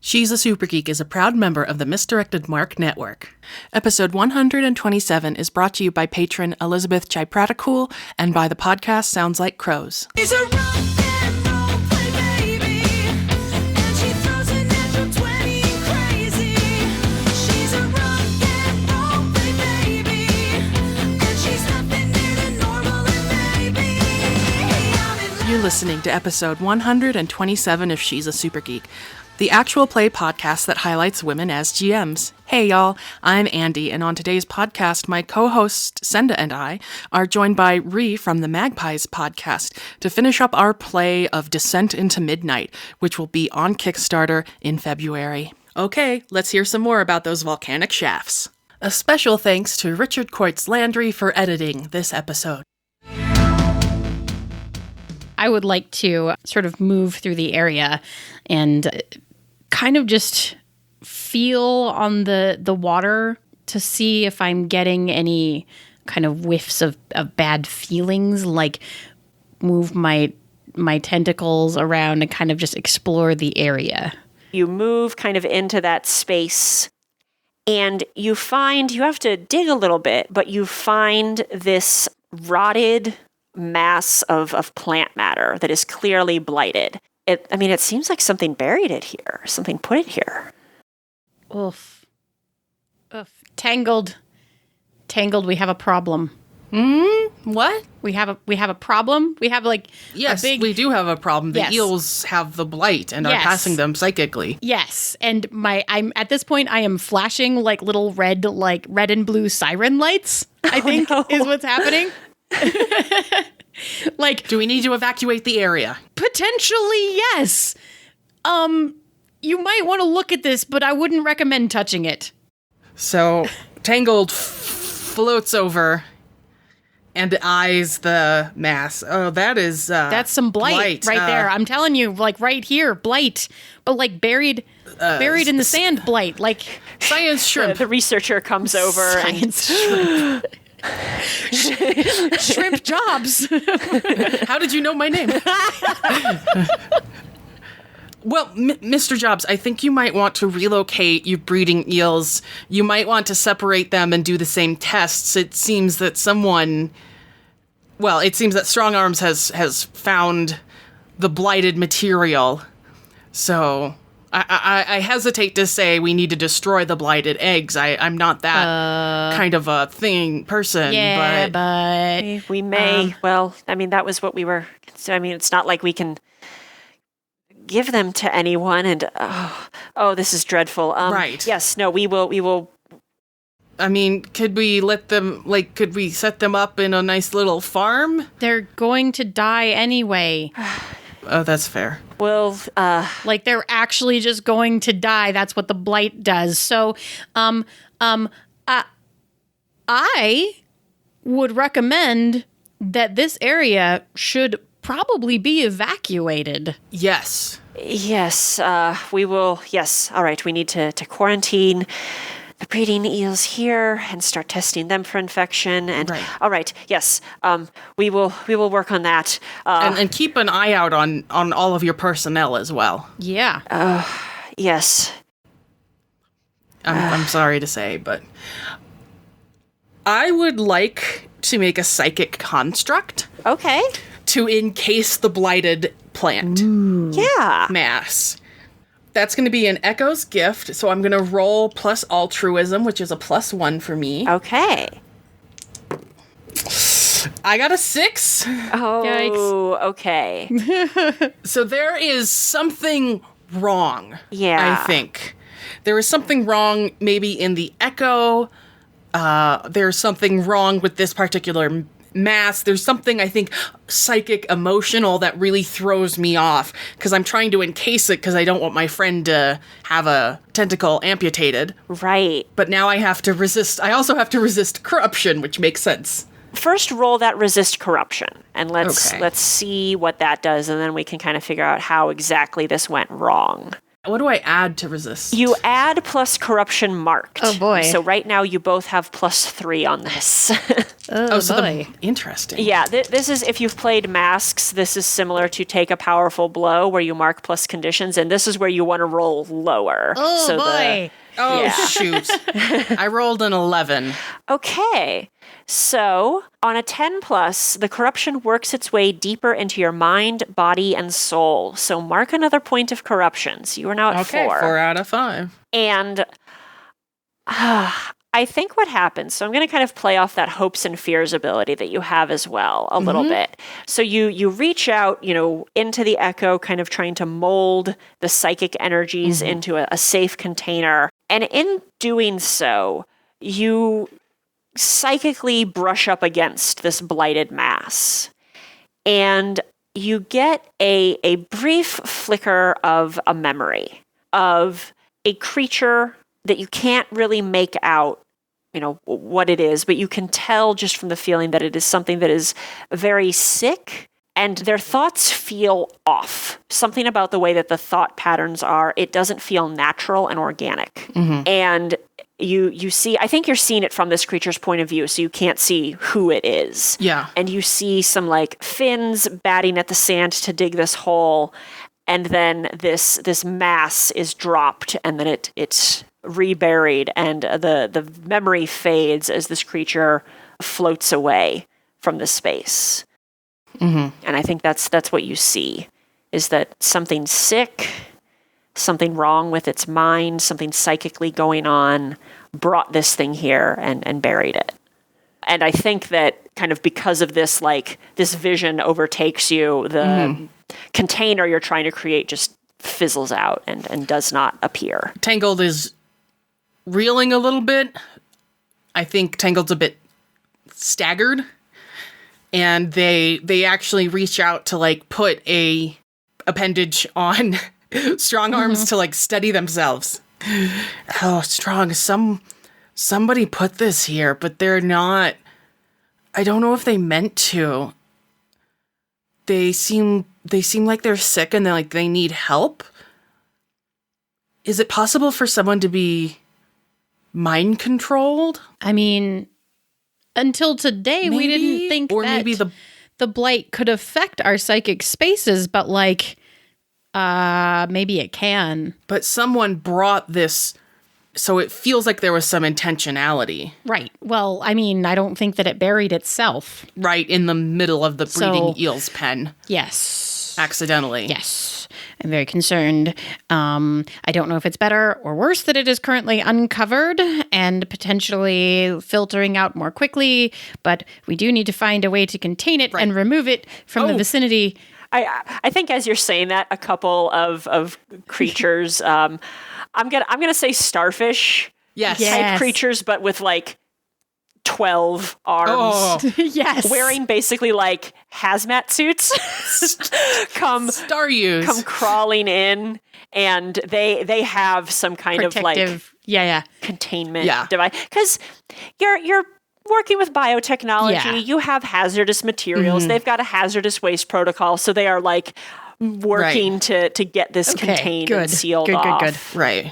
She's a Super Geek is a proud member of the Misdirected Mark Network. Episode 127 is brought to you by patron Elizabeth Chai-Pratacool and by the podcast Sounds Like Crows. He's a rock and roll play baby, and she throws a natural 20 crazy. She's a rock and roll play baby, and she's nothing near the normal and baby. You're listening to episode 127 of She's a Super Geek, the actual play podcast that highlights women as GMs. Hey y'all, I'm Andi, and on today's podcast, my co-host Senda and I are joined by Ree from the Magpies Podcast to finish up our play of Descent into Midnight, which will be on Kickstarter in February. Okay, let's hear some more about those volcanic shafts. A special thanks to Richard Coitz Landry for editing this episode. I would like to sort of move through the area and kind of just feel on the water to see if I'm getting any kind of whiffs of bad feelings, like move my tentacles around and kind of just explore the area. You move kind of into that space and you find, you have to dig a little bit, but you find this rotted mass of plant matter that is clearly blighted. It seems like something buried it here. Something put it here. Oof. Tangled, we have a problem. What? We have a problem. We have Yes, we do have a problem. The eels have the blight and are passing them psychically. Yes, and I'm at this point I am flashing like little red and blue siren lights, I think is what's happening. Do we need to evacuate the area? Potentially, yes. You might want to look at this, but I wouldn't recommend touching it. So, Tangled floats over and eyes the mass. Oh, that's some blight right there. I'm telling you, right here, blight, but buried in the sand, blight. Science shrimp. The researcher comes over. Science shrimp. Shrimp Jobs. How did you know my name? Well, Mr. Jobs, I think you might want to relocate your breeding eels. You might want to separate them and do the same tests. It seems that Strong Arms has found the blighted material. So I hesitate to say we need to destroy the blighted eggs. I'm not that kind of a person. Yeah, but we may. That was what we were. So, it's not like we can give them to anyone. And this is dreadful. Right. Yes. No. We will. Could we let them? Could we set them up in a nice little farm? They're going to die anyway. Oh, that's fair. Well, they're actually just going to die. That's what the blight does. So, I would recommend that this area should probably be evacuated. Yes. Yes, we will. Yes. All right. We need to quarantine the breeding eels here and start testing them for infection. And right. All right, yes, we will work on that. And keep an eye out on all of your personnel as well. Yeah. Yes. I'm sorry to say, but I would like to make a psychic construct. Okay. To encase the blighted plant. Ooh. Yeah. Mass. That's going to be an Echo's gift, so I'm going to roll plus altruism, which is a +1 for me. Okay. I got a 6. Oh, yikes. Okay. So there is something wrong. Yeah. I think. There is something wrong maybe in the Echo. There's something wrong with this particular mass. There's something, I think, psychic, emotional that really throws me off because I'm trying to encase it because I don't want my friend to have a tentacle amputated. Right. But now I have to resist. I also have to resist corruption, which makes sense. First, roll that resist corruption, and let's see what that does, and then we can kind of figure out how exactly this went wrong. What do I add to resist? You add plus corruption marked. Oh boy. So right now you both have +3 on this. Oh, boy. Interesting. Yeah, this is, if you've played Masks, this is similar to Take a Powerful Blow, where you mark plus conditions, and this is where you want to roll lower. Oh, boy. Oh, shoot. I rolled an 11. Okay, so on a 10 plus, the corruption works its way deeper into your mind, body, and soul. So mark another point of corruption. So you are now at 4. 4 out of 5. And I think what happens, so I'm going to kind of play off that hopes and fears ability that you have as well a little bit. So you reach out, into the echo, kind of trying to mold the psychic energies into a safe container. And in doing so, you psychically brush up against this blighted mass. And you get a brief flicker of a memory of a creature that you can't really make out, what it is, but you can tell just from the feeling that it is something that is very sick, and their thoughts feel off. Something about the way that the thought patterns are, it doesn't feel natural and organic. And you see, I think you're seeing it from this creature's point of view, so you can't see who it is. Yeah. And you see some fins batting at the sand to dig this hole, and then this mass is dropped, and then it's reburied, and the memory fades as this creature floats away from the space. And I think that's what you see, is that something sick, something wrong with its mind, something psychically going on, brought this thing here and buried it. And I think that kind of because of this, this vision overtakes you, the container you're trying to create just fizzles out and does not appear. Tangled is reeling a little bit. I think Tangled's a bit staggered. And they actually reach out to put a appendage on Strong Arms to steady themselves. Oh, Strong, somebody put this here, but they're not. I don't know if they meant to. They seem like they're sick and they need help. Is it possible for someone to be mind controlled? I mean, until today, we didn't think or that maybe the blight could affect our psychic spaces, but maybe it can. But someone brought this, so it feels like there was some intentionality. Right. Well, I mean, I don't think that it buried itself. Right in the middle of the breeding eel's pen. Yes. Accidentally. Yes. I'm very concerned. I don't know if it's better or worse that it is currently uncovered and potentially filtering out more quickly, but we do need to find a way to contain it and remove it from the vicinity. I think as you're saying that, a couple of creatures, I'm gonna say starfish type creatures, but with 12 arms. Oh. Yes. Wearing basically hazmat suits come crawling in, and they have some kind Protective. of containment device, because you're working with biotechnology. You have hazardous materials. They've got a hazardous waste protocol, so they are working to get this contained and sealed off. Good. Right.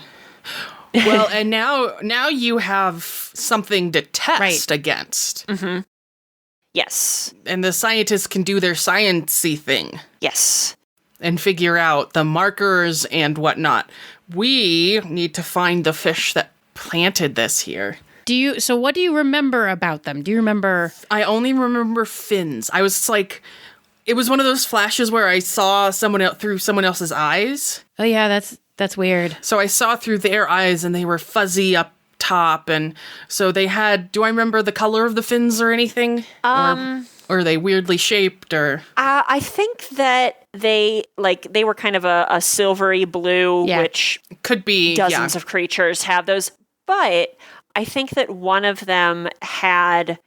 Well, and now you have something to test against. Yes. And the scientists can do their science-y thing. Yes. And figure out the markers and whatnot. We need to find the fish that planted this here. So what do you remember about them? Do you remember? I only remember fins. I was it was one of those flashes where I saw through someone else's eyes. Oh yeah, that's weird. So I saw through their eyes and they were fuzzy up top, and so they had, do I remember the color of the fins or anything? Or are they weirdly shaped or? I think that they were kind of a silvery blue, which could be dozens of creatures have those. But I think that one of them had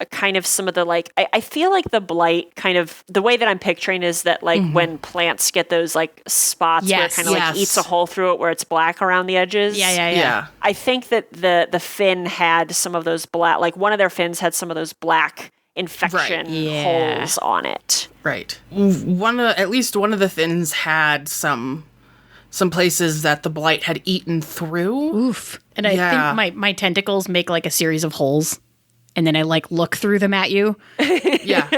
a kind of some of the I feel like the blight kind of, the way that I'm picturing is that when plants get those spots where it kind of eats a hole through it where it's black around the edges. Yeah. I think that the fin had some of those black, one of their fins had some of those black infection holes on it. Right. At least one of the fins had some places that the blight had eaten through. Oof. And I think my tentacles make a series of holes And then I like look through them at you. Yeah.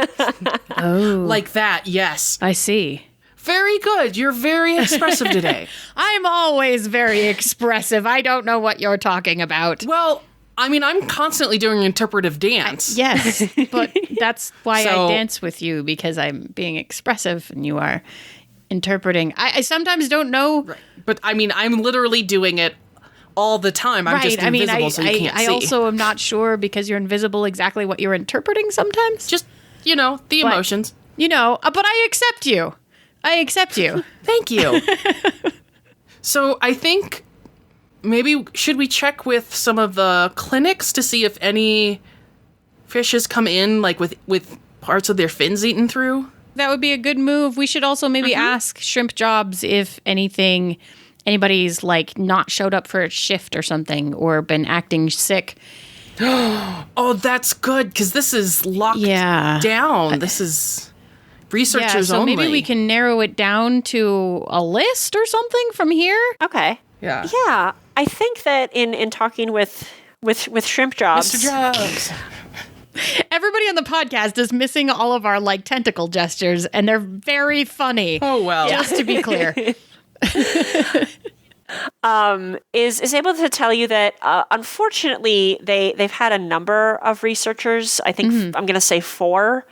Oh, Like that, yes. I see. Very good. You're very expressive today. I'm always very expressive. I don't know what you're talking about. Well, I mean, I'm constantly doing interpretive dance. Yes, but that's why So- I dance with you, because I'm being expressive and you are interpreting. I sometimes don't know. Right. But I mean, I'm literally doing it all the time. I'm just invisible, so you can't I see. also am not sure, because you're invisible, exactly what you're interpreting sometimes. Just, you know, the But- emotions. But I accept you. I accept you. Thank you. So I think maybe should we check with some of the clinics to see if any fishes come in, like with parts of their fins eaten through? That would be a good move. We should also maybe ask Shrimp Jobs if anybody's like not showed up for a shift or something, or been acting sick. Oh, that's good, because this is locked Yeah. down. This is researchers so only. maybe we can narrow it down to a list or something from here. Okay. Yeah. Yeah, I think that in talking with Shrimp Jobs, Mr. Jobs. Everybody on the podcast is missing all of our like tentacle gestures, and they're very funny. Oh, well. Just to be clear. is able to tell you that unfortunately they've had a number of researchers, I think I'm going to say 4,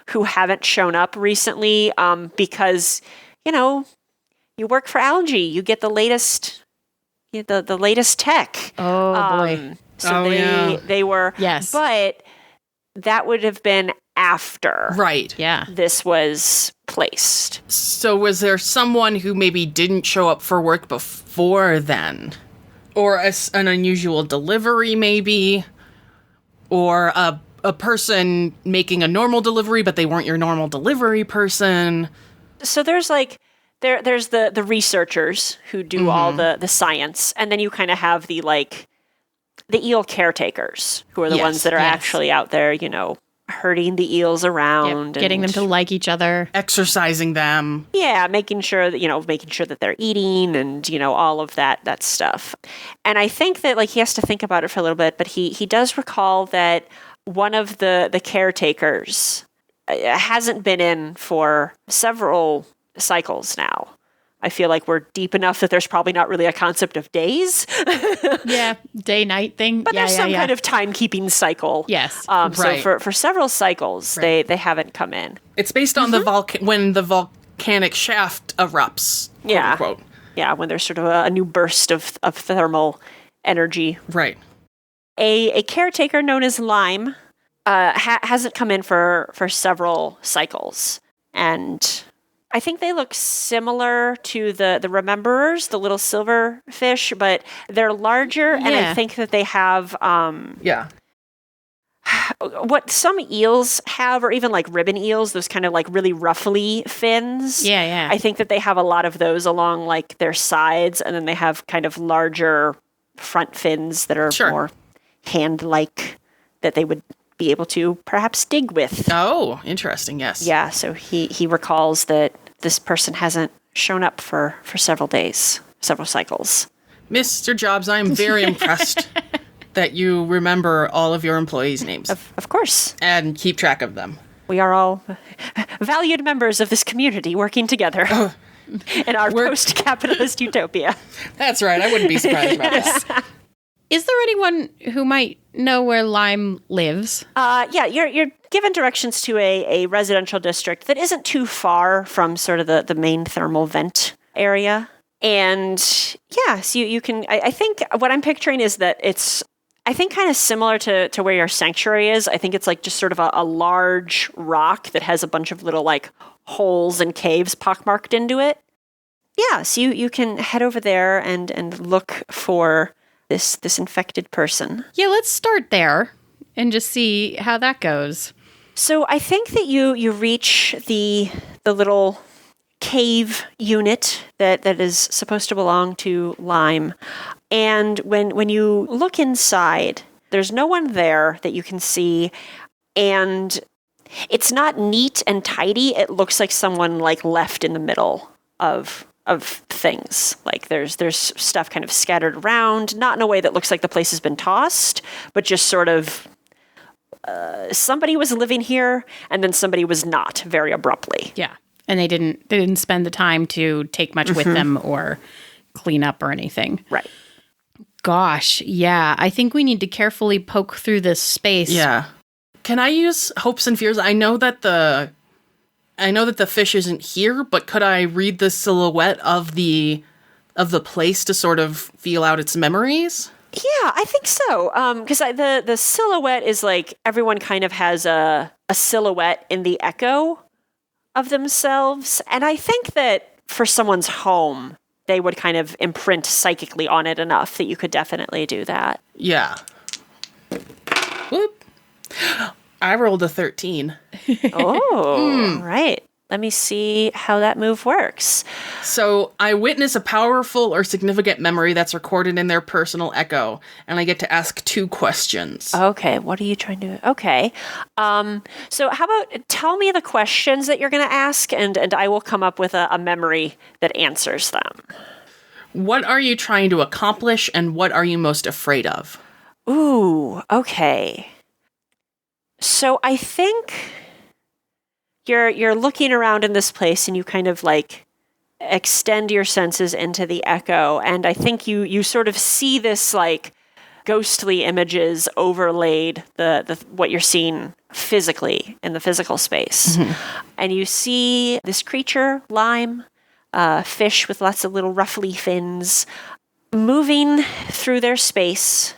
who haven't shown up recently because, you know, you work for algae, you get the latest the latest tech. Oh boy. So Oh, they were, Yes. but that would have been after Right. Yeah. this was placed. So was there someone who maybe didn't show up for work before then? Or an unusual delivery, maybe? Or a person making a normal delivery, but they weren't your normal delivery person? So there's like there's the researchers who do all the science, and then you kind of have the eel caretakers, who are the Yes, ones that are yes. actually out there, you know, herding the eels around, Getting them and- to like each other. Exercising them. yeah, making sure that they're eating, and you know, all of that stuff. And I think that he has to think about it for a little bit, but he does recall that one of the caretakers hasn't been in for several cycles now. I feel like we're deep enough that there's probably not really a concept of days, Yeah. Day-night thing. but yeah, there's yeah, some yeah. kind of timekeeping cycle. Yes. Right. So for several cycles, they haven't come in. It's based on the when the volcanic shaft erupts. quote Yeah. unquote. Yeah, when there's sort of a new burst of thermal energy. Right. A caretaker known as Lime hasn't come in for several cycles, and I think they look similar to the Rememberers, the little silver fish, but they're larger, and I Yeah. think that they have Yeah. what some eels have, or even like ribbon eels, those kind of like really ruffly fins. Yeah, yeah. I think that they have a lot of those along like their sides, and then they have kind of larger front fins that are Sure. more hand-like, that they would be able to perhaps dig with. Oh, interesting. Yes. Yeah, so he recalls that this person hasn't shown up for several days, several cycles. Mr. Jobs, I am very impressed that you remember all of your employees' names Of course, and keep track of them. we are all valued members of this community working together in our post-capitalist utopia. That's right. I wouldn't be surprised about that. Is there anyone who might know where Lime lives? Yeah, you're given directions to a residential district that isn't too far from sort of the main thermal vent area. And yeah, so you can, I think what I'm picturing is that it's, I think kind of similar to where your sanctuary is. I think it's like just sort of a large rock that has a bunch of little like holes and caves pockmarked into it. Yeah, so you can head over there and look for this infected person. Yeah, let's start there and just see how that goes. So I think that you reach the little cave unit that is supposed to belong to Lime. And when you look inside, there's no one there that you can see, and it's not neat and tidy. It looks like someone like left in the middle of things. Like there's stuff kind of scattered around, not in a way that looks like the place has been tossed, but just sort of somebody was living here and then somebody was not very abruptly. Yeah. And they didn't spend the time to take much with them or clean up or anything. Right. Gosh, yeah. I think we need to carefully poke through this space. Yeah. Can I use hopes and fears? I know that the fish isn't here, but could I read the silhouette of the place to sort of feel out its memories? Yeah, I think so. Because the silhouette is like everyone kind of has a silhouette in the echo of themselves. And I think that for someone's home, they would kind of imprint psychically on it enough that you could definitely do that. Yeah. Whoop. I rolled a 13. Oh, right. Let me see how that move works. So I witness a powerful or significant memory that's recorded in their personal echo, and I get to ask 2 questions. Okay, what are you trying to... Okay. So how about tell me the questions that you're going to ask, and I will come up with a memory that answers them. What are you trying to accomplish, and what are you most afraid of? Ooh, okay. So I think you're looking around in this place and you kind of like extend your senses into the echo, and I think you sort of see this like ghostly images overlaid the what you're seeing physically in the physical space. And you see this creature, lime, fish with lots of little ruffly fins, moving through their space.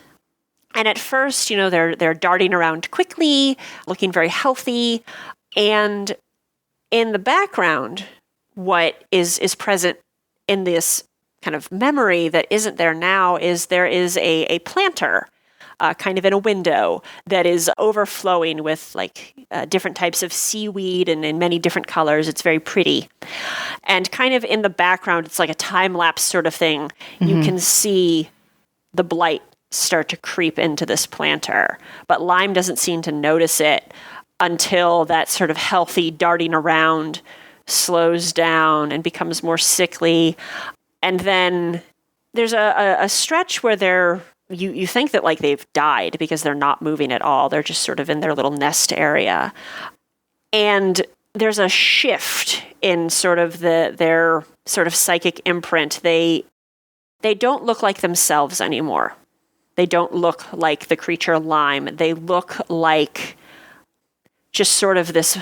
And at first, they're darting around quickly, looking very healthy. And in the background, what is present in this kind of memory that isn't there now is there is a planter kind of in a window that is overflowing with like different types of seaweed and in many different colors. It's very pretty. And kind of in the background, it's like a time-lapse sort of thing. You can see the blight start to creep into this planter. But Lime doesn't seem to notice it until that sort of healthy darting around slows down and becomes more sickly. And then there's a stretch where you think that like they've died because they're not moving at all. They're just sort of in their little nest area. And there's a shift in sort of their sort of psychic imprint. They don't look like themselves anymore. They don't look like the creature Lime. They look like just sort of this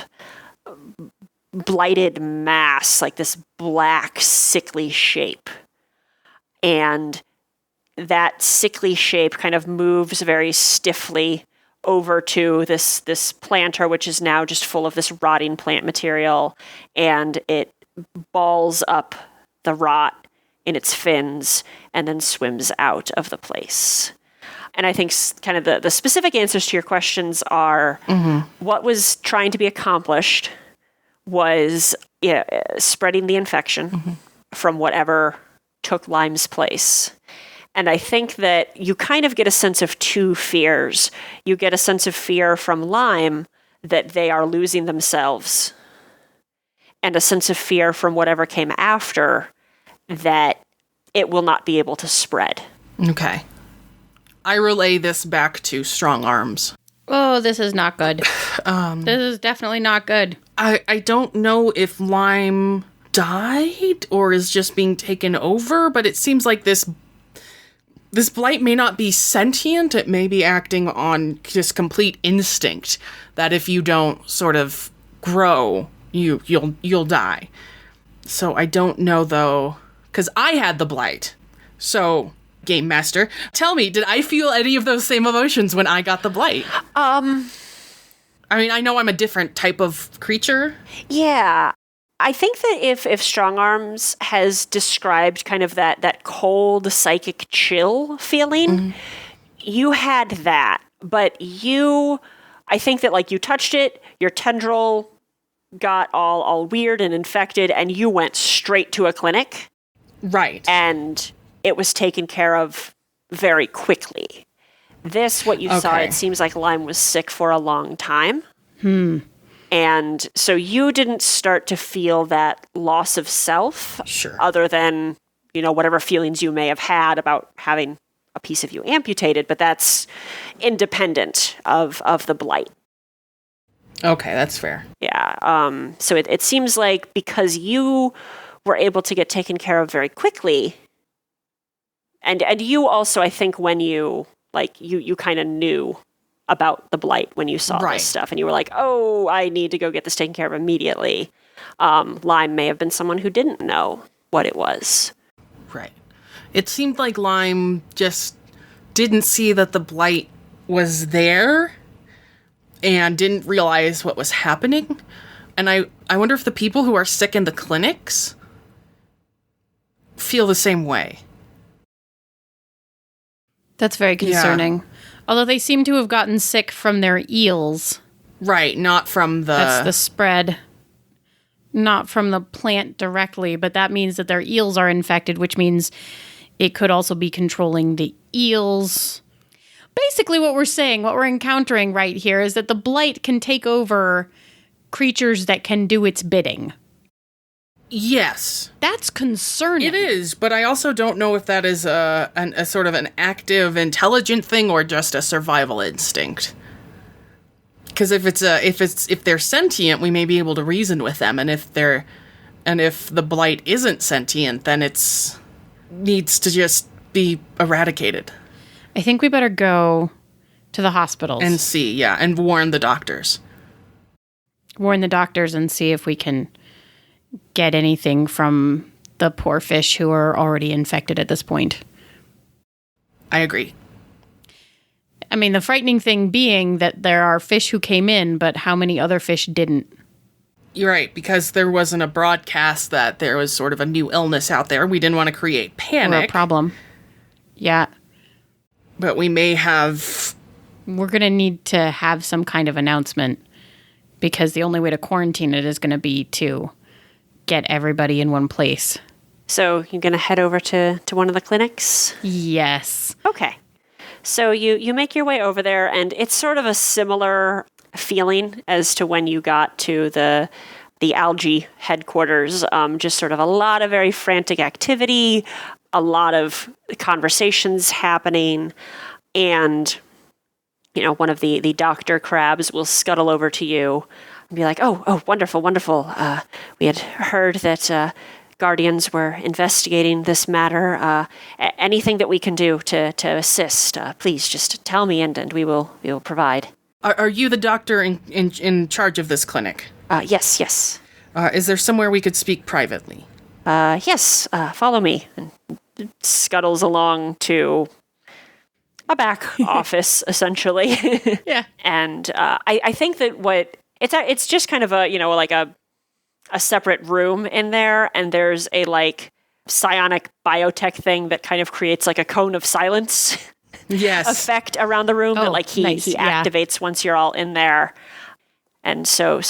blighted mass, like this black, sickly shape. And that sickly shape kind of moves very stiffly over to this planter, which is now just full of this rotting plant material, and it balls up the rot in its fins and then swims out of the place. And I think kind of the specific answers to your questions are what was trying to be accomplished was spreading the infection from whatever took Lime's place. And I think that you kind of get a sense of 2 fears. You get a sense of fear from Lime that they are losing themselves, and a sense of fear from whatever came after that it will not be able to spread. Okay. I relay this back to Strong Arms. Oh, this is not good. This is definitely not good. I don't know if Lime died or is just being taken over, but it seems like this blight may not be sentient. It may be acting on just complete instinct that if you don't sort of grow, you'll die. So I don't know though, because I had the blight. So, Game Master, tell me, did I feel any of those same emotions when I got the blight? I mean, I know I'm a different type of creature. Yeah. I think that if Strong Arms has described kind of that cold psychic chill feeling, you had that. But I think that like you touched it, your tendril got all weird and infected, and you went straight to a clinic. Right. And it was taken care of very quickly. This, what you saw, it seems like Lime was sick for a long time. And so you didn't start to feel that loss of self, other than, whatever feelings you may have had about having a piece of you amputated, but that's independent of the blight. Okay, that's fair. Yeah. So it seems like because you were able to get taken care of very quickly, and you also, I think, when you kind of knew about the blight when you saw Right. this stuff, and you were like, oh, I need to go get this taken care of immediately. Lime may have been someone who didn't know what it was. Right. It seemed like Lime just didn't see that the blight was there and didn't realize what was happening. And I wonder if the people who are sick in the clinics feel the same way. That's very concerning. Although they seem to have gotten sick from their eels. Right, not from the... That's the spread. Not from the plant directly, but that means that their eels are infected, which means it could also be controlling the eels. Basically what we're saying, what we're encountering right here is that the blight can take over creatures that can do its bidding. Yes. That's concerning. It is, but I also don't know if that is a sort of an active, intelligent thing or just a survival instinct. Because if they're sentient, we may be able to reason with them, and if the blight isn't sentient, then it's needs to just be eradicated. I think we better go to the hospitals. And see, yeah, and warn the doctors. Warn the doctors and see if we can get anything from the poor fish who are already infected at this point. I agree. I mean, the frightening thing being that there are fish who came in, but how many other fish didn't? You're right, because there wasn't a broadcast that there was sort of a new illness out there. We didn't want to create Or a panic, problem. Yeah. but we may have... We're going to need to have some kind of announcement because the only way to quarantine it is going to be to get everybody in one place. So you're going to head over to one of the clinics? Yes. Okay. So you make your way over there, and it's sort of a similar feeling as to when you got to the algae headquarters. Just sort of a lot of very frantic activity, a lot of conversations happening, and one of the doctor crabs will scuttle over to you and be like, "Oh, wonderful, wonderful. We had heard that." Guardians were investigating this matter. Anything that we can do to assist, please just tell me, and we will provide. Are you the doctor in charge of this clinic? Yes. Is there somewhere we could speak privately? Yes. Follow me. And scuttles along to a back office, essentially. Yeah. And I think that it's just kind of a separate room in there, and there's a psionic biotech thing that kind of creates a cone of silence Yes. effect around the room that he nice, yeah. activates once you're all in there. And so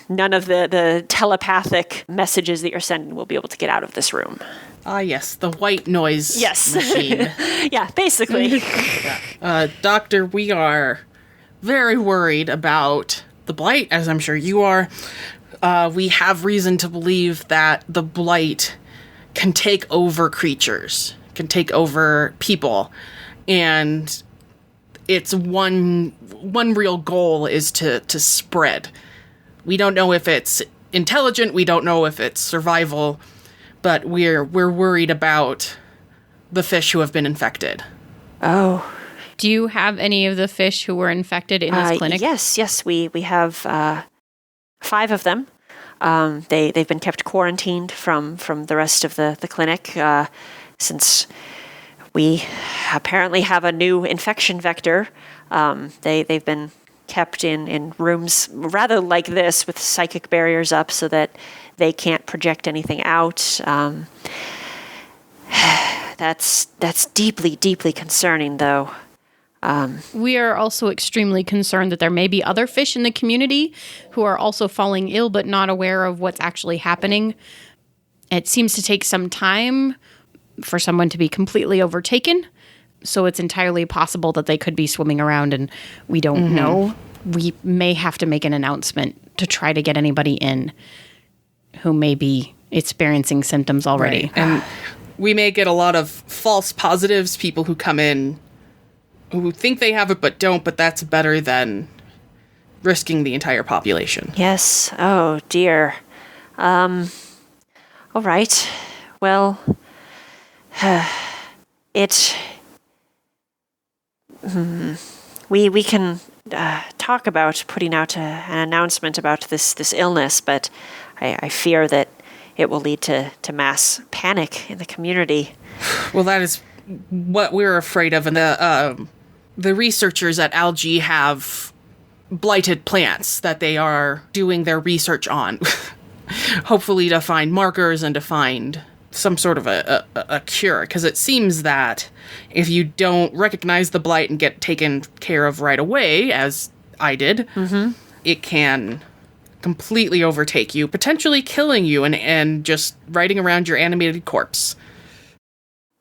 none of the telepathic messages that you're sending will be able to get out of this room. Ah, yes, the white noise Yes. machine. Yeah, basically. Doctor, we are very worried about the blight, as I'm sure you are. We have reason to believe that the blight can take over creatures, can take over people, and its one real goal is to spread. We don't know if it's intelligent, we don't know if it's survival, but we're worried about the fish who have been infected. Oh. Do you have any of the fish who were infected in this clinic? Yes, we have 5 of them. They've been kept quarantined from the rest of the clinic since we apparently have a new infection vector. They've been kept in rooms rather like this with psychic barriers up so that they can't project anything out. That's deeply, deeply concerning, though. We are also extremely concerned that there may be other fish in the community who are also falling ill but not aware of what's actually happening. It seems to take some time for someone to be completely overtaken, so it's entirely possible that they could be swimming around and we don't know. We may have to make an announcement to try to get anybody in who may be experiencing symptoms already. Right. And we may get a lot of false positives, people who come in who think they have it but don't, but that's better than risking the entire population. Yes. Oh, dear. All right. Well, we can talk about putting out an announcement about this illness, but I fear that it will lead to mass panic in the community. Well, that is what we're afraid of, and the researchers at Algae have blighted plants that they are doing their research on, hopefully to find markers and to find some sort of a cure, because it seems that if you don't recognize the blight and get taken care of right away, as I did, it can completely overtake you, potentially killing you and just riding around your animated corpse.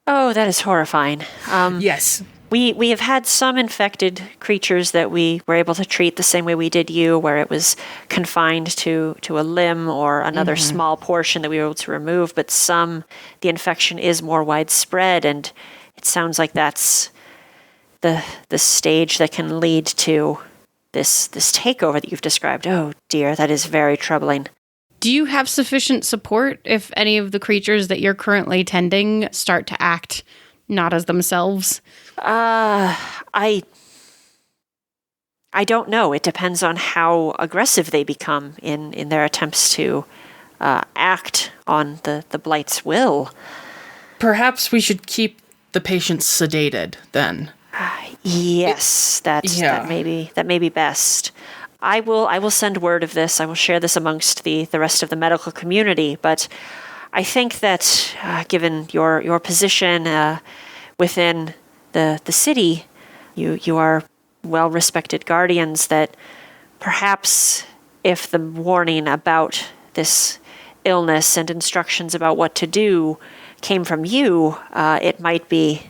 Oh, that is horrifying. Yes. We have had some infected creatures that we were able to treat the same way we did you, where it was confined to a limb or another small portion that we were able to remove, but the infection is more widespread, and it sounds like that's the stage that can lead to this takeover that you've described. Oh dear, that is very troubling. Do you have sufficient support if any of the creatures that you're currently tending start to act not as themselves? I don't know. It depends on how aggressive they become in their attempts to act on the blight's will. Perhaps we should keep the patients sedated then. Yes, that may be best. I will send word of this. I will share this amongst the rest of the medical community. But I think that given your position within the city, you are well-respected guardians, that perhaps if the warning about this illness and instructions about what to do came from you, it might be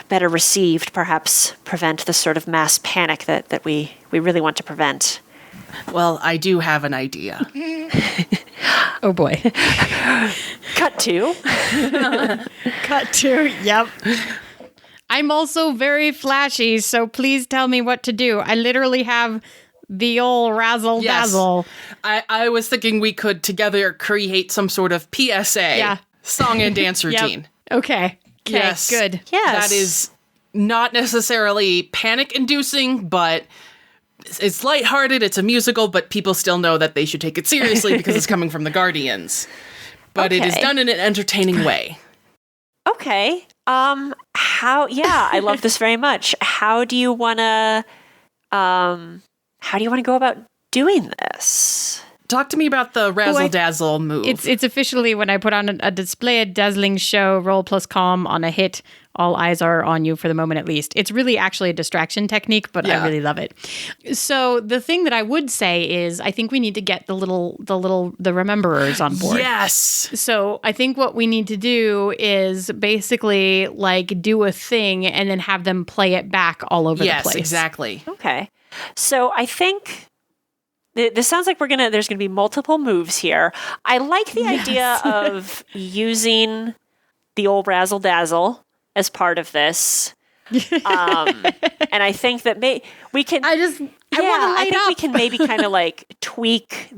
better received, perhaps prevent the sort of mass panic that we really want to prevent. Well, I do have an idea. Oh boy. Cut to. Cut to, yep. I'm also very flashy, so please tell me what to do. I literally have the old razzle dazzle. I was thinking we could together create some sort of PSA, song and dance routine. Okay. Yes. Good. Yes. That is not necessarily panic-inducing, but it's lighthearted, it's a musical, but people still know that they should take it seriously because it's coming from the Guardians. But it is done in an entertaining way. Okay. I love this very much. How do you want to go about doing this? Talk to me about the razzle-dazzle move. It's officially when I put on a display, a dazzling show, roll plus calm on a hit. All eyes are on you for the moment, at least. It's really actually a distraction technique, but I really love it. So the thing that I would say is, I think we need to get the rememberers on board. Yes. So I think what we need to do is basically like do a thing and then have them play it back all over the place. Yes, exactly. Okay. So I think this sounds like there's gonna be multiple moves here. I like the idea of using the old razzle dazzle as part of this, and I think that we can. I think we can maybe kind of like tweak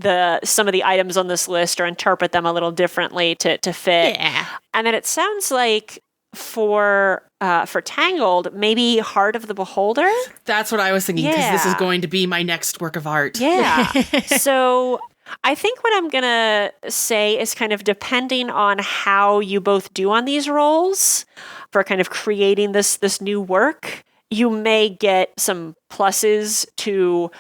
some of the items on this list or interpret them a little differently to fit. Yeah. And then it sounds like for Tangled, maybe Heart of the Beholder. That's what I was thinking, because this is going to be my next work of art. Yeah. So I think what I'm going to say is kind of depending on how you both do on these roles for kind of creating this new work, you may get some pluses to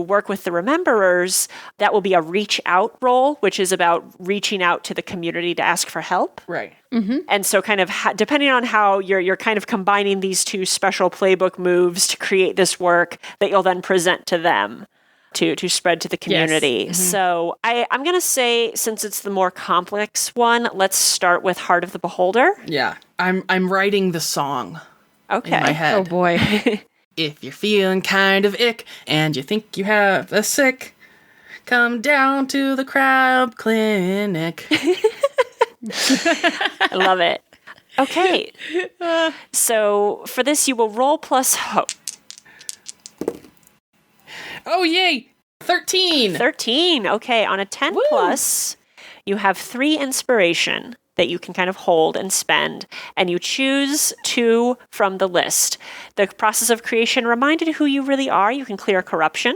work with the Rememberers. That will be a reach out role, which is about reaching out to the community to ask for help. Right. Mm-hmm. And so kind of depending on how you're kind of combining these two special playbook moves to create this work that you'll then present to them to spread to the community. Yes. Mm-hmm. So I'm going to say, since it's the more complex one, let's start with Heart of the Beholder. Yeah. I'm writing the song in my head. Oh boy. If you're feeling kind of ick and you think you have a sick, come down to the crab clinic. I love it. Okay. So for this, you will roll plus hope. Oh, yay! 13! 13. Okay, on a 10 Woo! plus, you have 3 inspiration that you can kind of hold and spend, and you choose 2 from the list. The process of creation reminded who you really are. You can clear corruption.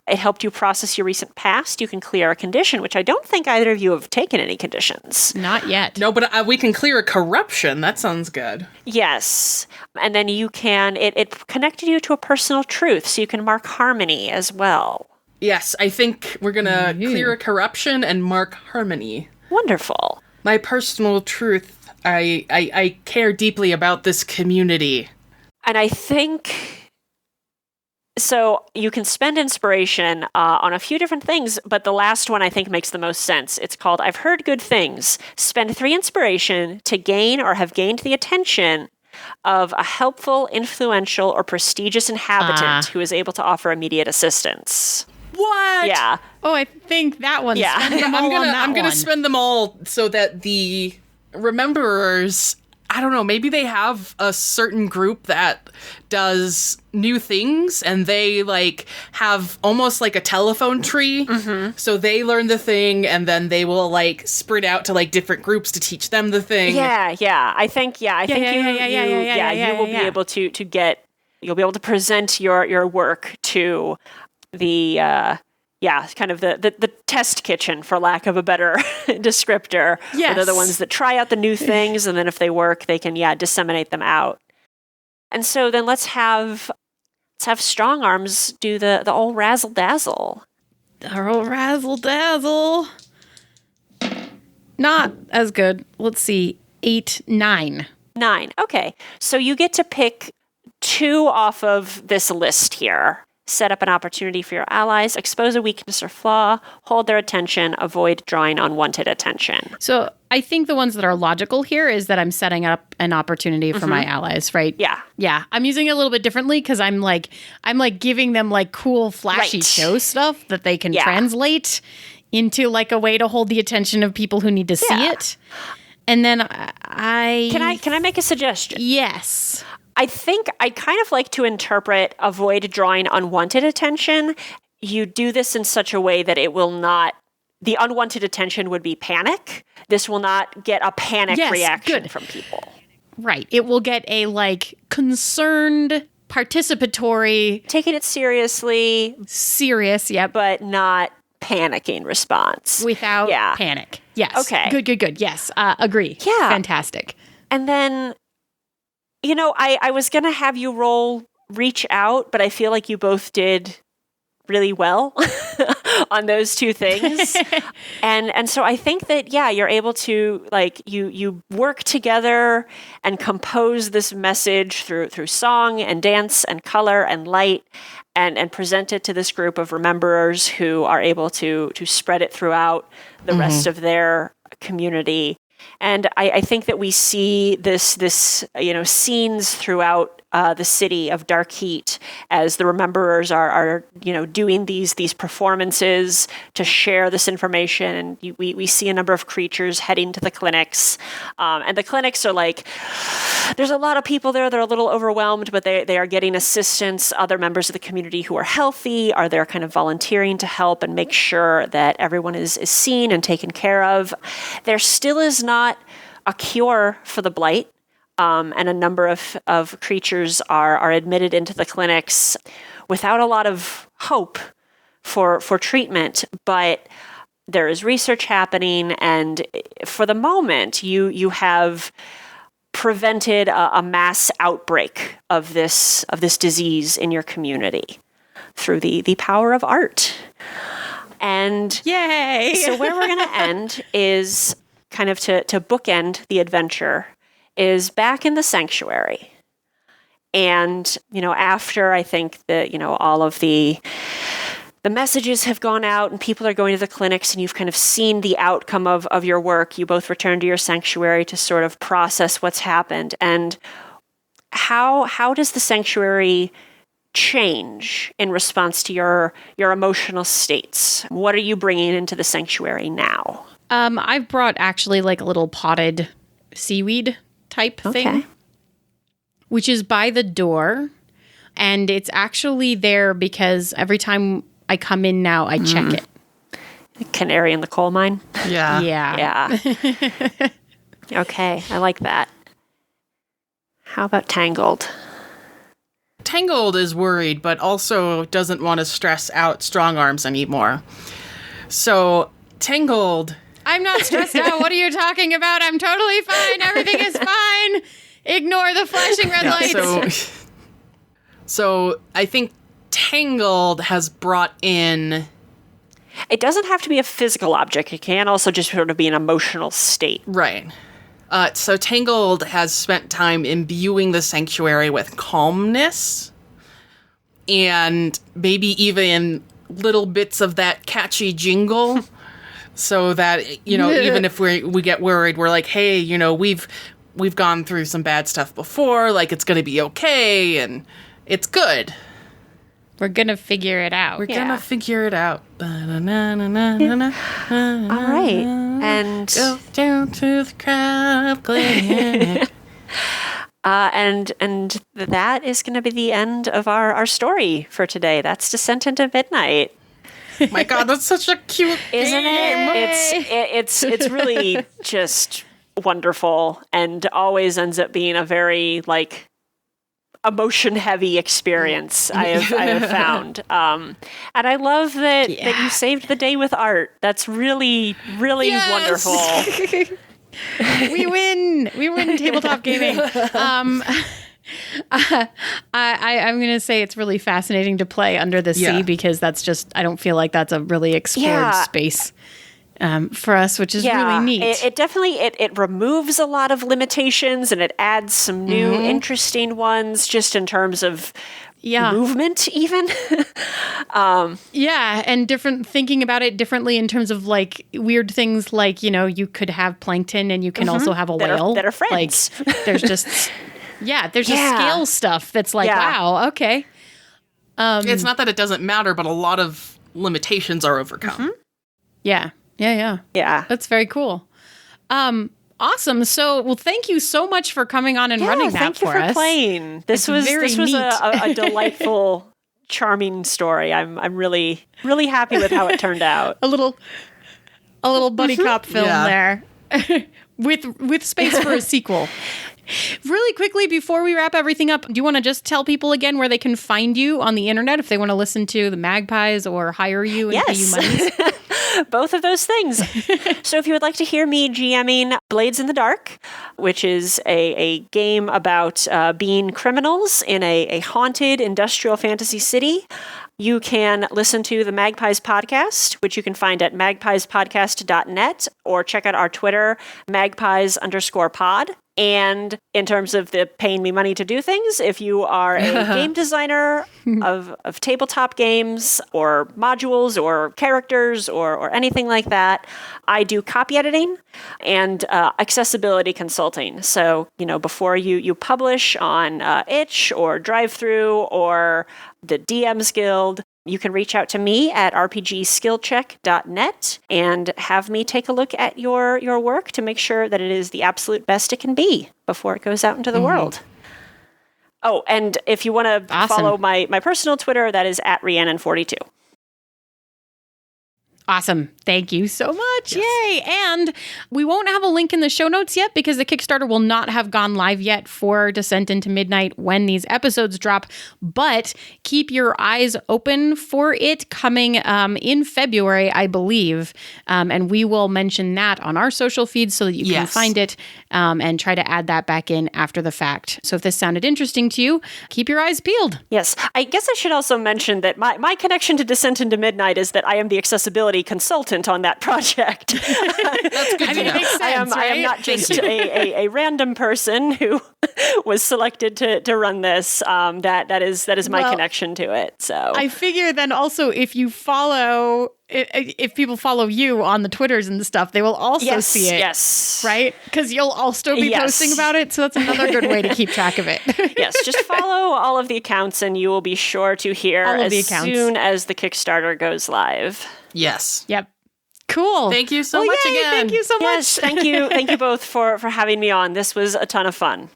It helped you process your recent past. You can clear a condition, which I don't think either of you have taken any conditions. Not yet. No, but we can clear a corruption. That sounds good. Yes. And then you can, it connected you to a personal truth, so you can mark harmony as well. Yes, I think we're gonna clear a corruption and mark harmony. Wonderful. My personal truth, I care deeply about this community. And I think, so you can spend inspiration on a few different things, but the last one I think makes the most sense. It's called I've Heard Good Things. Spend 3 inspiration to gain or have gained the attention of a helpful, influential, or prestigious inhabitant who is able to offer immediate assistance. What? Yeah. Oh, I think that one. Yeah. Spend them all on that I'm gonna one. spend them all so that the rememberers, I don't know, maybe they have a certain group that does new things and they like have almost like a telephone tree. Mm-hmm. So they learn the thing and then they will like spread out to like different groups to teach them the thing. Yeah. I think you will be able to get, you'll be able to present your work to the kind of the test kitchen, for lack of a better descriptor. Yes. They're the ones that try out the new things, and then if they work, they can disseminate them out. And so then let's have Strong Arms do the old razzle dazzle. Our old razzle dazzle. Not as good. Let's see. 8, 9. 9. Okay, so you get to pick 2 off of this list here. Set up an opportunity for your allies, expose a weakness or flaw, hold their attention, avoid drawing unwanted attention. So I think the ones that are logical here is that I'm setting up an opportunity for my allies, right? Yeah. Yeah. I'm using it a little bit differently because I'm like giving them like cool, flashy Right. show stuff that they can translate into like a way to hold the attention of people who need to see it. And then Can I make a suggestion? Yes. I think I kind of like to interpret avoid drawing unwanted attention. You do this in such a way that it will not, the unwanted attention would be panic. This will not get a panic reaction from people. Right. It will get a like concerned, participatory, Taking it seriously, serious, but not panicking response. without panic. Yes. Okay. Good. Yes. Agree. Yeah. Fantastic. And then, I was going to have you roll reach out, but I feel like you both did really well on those 2 things. and so I think that, you're able to, like, you work together and compose this message through song and dance and color and light and present it to this group of rememberers who are able to spread it throughout the rest of their community. And I think that we see this scenes throughout the city of Dark Heat as the rememberers are doing these performances to share this information. And we see a number of creatures heading to the clinics. And the clinics are like, there's a lot of people there. They're a little overwhelmed, but they are getting assistance. Other members of the community who are healthy are there kind of volunteering to help and make sure that everyone is seen and taken care of. There still is not a cure for the blight. And a number of creatures are admitted into the clinics without a lot of hope for treatment. But there is research happening, and for the moment, you have prevented a mass outbreak of this disease in your community through the power of art. And Yay! so where we're going to end is kind of to bookend the adventure is back in the sanctuary. And, after I think that, all of the messages have gone out and people are going to the clinics and you've kind of seen the outcome of your work, you both return to your sanctuary to sort of process what's happened. And how does the sanctuary change in response to your emotional states? What are you bringing into the sanctuary now? I've brought actually like a little potted seaweed type thing, which is by the door. And it's actually there because every time I come in now, I check it. Canary in the coal mine. Yeah. Yeah. Yeah. Okay, I like that. How about Tangled? Tangled is worried, but also doesn't want to stress out Strong Arms anymore. So, Tangled... I'm not stressed out. What are you talking about? I'm totally fine. Everything is fine. Ignore the flashing red lights. So I think Tangled has brought in... It doesn't have to be a physical object. It can also just sort of be an emotional state. Right. So Tangled has spent time imbuing the sanctuary with calmness and maybe even little bits of that catchy jingle so that, you know, even if we get worried, we're like, hey, you know, we've gone through some bad stuff before, like it's going to be okay and it's good. We're going to figure it out. We're going to figure it out. All right. And Go down to the crowd. and that is going to be the end of our story for today. That's Descent into Midnight. My God, that's such a cute Isn't game. it? It's really just wonderful and always ends up being a very like emotion heavy experience I have found. And I love that you saved the day with art. That's really, really wonderful. We win tabletop gaming. I'm going to say it's really fascinating to play under the sea because that's just, I don't feel like that's a really explored space for us, which is really neat. It definitely, it removes a lot of limitations and it adds some new interesting ones just in terms of movement even. And different, thinking about it differently in terms of like weird things like, you know, you could have plankton and you can also have a whale. That are friends. Like there's just... Yeah, there's just scale stuff that's like, wow, okay. It's not that it doesn't matter, but a lot of limitations are overcome. Yeah. That's very cool. Awesome. So, well, thank you so much for coming on and running that for us. Thank you for playing. This was a delightful, charming story. I'm really, really happy with how it turned out. A little buddy cop film there, with space for a sequel. Really quickly, before we wrap everything up, do you want to just tell people again where they can find you on the internet if they want to listen to the Magpies or hire you and pay you money? Both of those things. So if you would like to hear me GMing Blades in the Dark, which is a game about being criminals in a haunted industrial fantasy city, you can listen to the Magpies Podcast, which you can find at magpiespodcast.net, or check out our Twitter, magpies_pod. And in terms of the paying me money to do things, if you are a game designer of tabletop games or modules or characters or anything like that, I do copy editing and accessibility consulting. So, you know, before you publish on Itch or DriveThru or the DMs Guild, you can reach out to me at rpgskillcheck.net and have me take a look at your work to make sure that it is the absolute best it can be before it goes out into the world. Oh, and if you want to follow my personal Twitter, that is at Rhiannon42. Awesome. Thank you so much. Yay. And we won't have a link in the show notes yet because the Kickstarter will not have gone live yet for Descent into Midnight when these episodes drop. But keep your eyes open for it coming in February, I believe. And we will mention that on our social feeds so that you can find it and try to add that back in after the fact. So if this sounded interesting to you, keep your eyes peeled. Yes. I guess I should also mention that my connection to Descent into Midnight is that I am the accessibility consultant on that project. That's good to know. It makes sense, I am not just a random person who was selected to run this. That is my connection to it. So I figure then also if people follow you on the Twitters and stuff, they will also see it. Yes. Right? Because you'll also be posting about it. So that's another good way to keep track of it. Yes. Just follow all of the accounts and you will be sure to hear as soon as the Kickstarter goes live. Yes. Yep. Cool. Thank you so much again. Thank you so much. Yes, thank you. Thank you both for having me on. This was a ton of fun.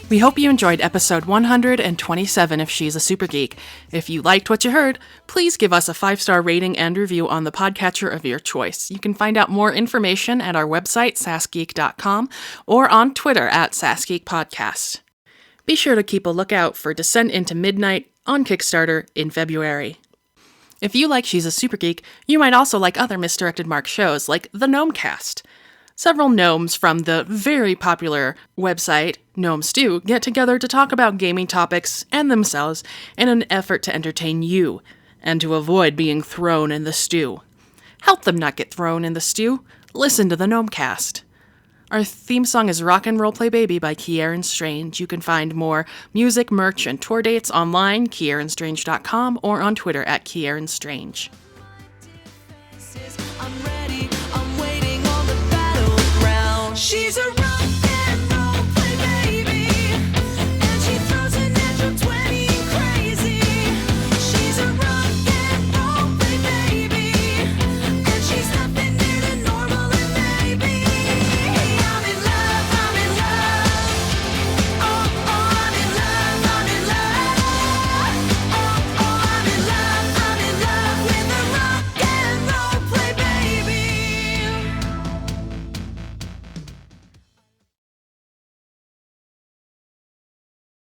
We hope you enjoyed episode 127 of She's a Super Geek. If you liked what you heard, please give us a 5-star rating and review on the podcatcher of your choice. You can find out more information at our website, sassgeek.com, or on Twitter at sassgeekpodcast. Be sure to keep a lookout for Descent into Midnight on Kickstarter in February. If you like She's a Super Geek, you might also like other Misdirected Mark shows like the Gnomecast. Several gnomes from the very popular website Gnome Stew get together to talk about gaming topics and themselves in an effort to entertain you and to avoid being thrown in the stew. Help them not get thrown in the stew. Listen to the Gnomecast. Our theme song is Rock and Roleplay Baby by Kieran Strange. You can find more music, merch, and tour dates online, kieranstrange.com, or on Twitter at Kieran Strange. I'm ready.